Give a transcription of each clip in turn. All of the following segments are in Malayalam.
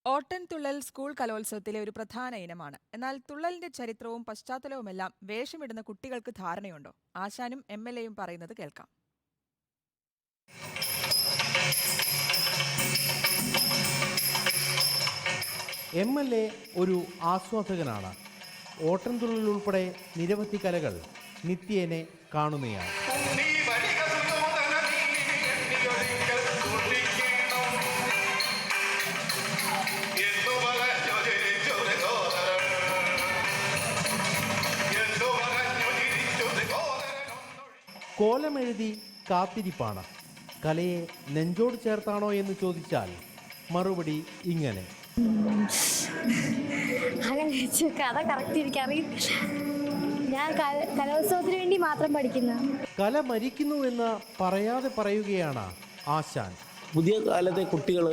ഓട്ടൻതുള്ളൽ സ്കൂൾ കലോത്സവത്തിലെ ഒരു പ്രധാന ഇനമാണ്. എന്നാൽ തുള്ളലിന്റെ ചരിത്രവും പശ്ചാത്തലവുമെല്ലാം വേഷമിടുന്ന കുട്ടികൾക്ക് ധാരണയുണ്ടോ? ആശാനും എം.എൽ.എയും പറയുന്നത് കേൾക്കാം. എം.എൽ.എ ഒരു ആസ്വാദകനാണ്. ഓട്ടൻതുള്ളൽ ഉൾപ്പെടെ നിരവധി കലകൾ നിത്യേനെ കാണുന്നയാൾ. കോലമെഴുതി കാത്തിരിപ്പാണ്. കലയെ നെഞ്ചോട് ചേർത്താണോ എന്ന് ചോദിച്ചാൽ മറുപടി ഇങ്ങനെ. കഥ കറക്റ്റ് എനിക്കറിയില്ല. ഞാൻ കലോത്സവത്തിന് വേണ്ടി മാത്രം പഠിക്കുന്ന. കല മരിക്കുന്നു എന്ന് പറയാതെ പറയുകയാണ് ആശാൻ. പുതിയ കാലത്തെ കുട്ടികൾ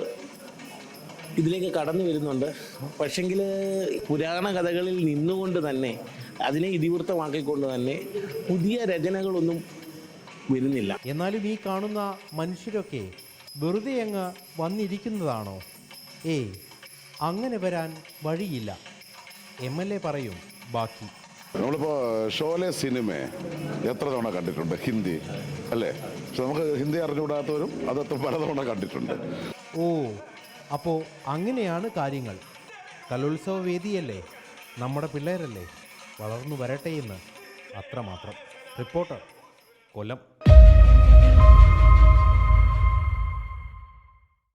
ഇതിലേക്ക് കടന്നു വരുന്നുണ്ട്. പക്ഷെങ്കിൽ പുരാണ കഥകളിൽ നിന്നുകൊണ്ട് തന്നെ അതിനെ ഇതിവൃത്തമാക്കിക്കൊണ്ട് തന്നെ പുതിയ രചനകളൊന്നും വരുന്നില്ല. എന്നാലും ഈ കാണുന്ന മനുഷ്യരൊക്കെ വെറുതെ അങ്ങ് വന്നിരിക്കുന്നതാണോ? അങ്ങനെ വരാൻ വഴിയില്ല. എം.എൽ.എ പറയും ബാക്കി. നമ്മളിപ്പോൾ ഷോലെ സിനിമ എത്ര തവണ കണ്ടിട്ടുണ്ട്, ഹിന്ദി അല്ലേ? പക്ഷെ നമുക്ക് ഹിന്ദി അറിഞ്ഞുകൂടാത്തവരും അതൊക്കെ പലതവണ കണ്ടിട്ടുണ്ട്. അപ്പോൾ അങ്ങനെയാണ് കാര്യങ്ങൾ. കലോത്സവ വേദിയല്ലേ, നമ്മുടെ പിള്ളേരല്ലേ, വളർന്നു വരട്ടെ എന്ന് അത്രമാത്രം. റിപ്പോർട്ടർ, കൊല്ലം.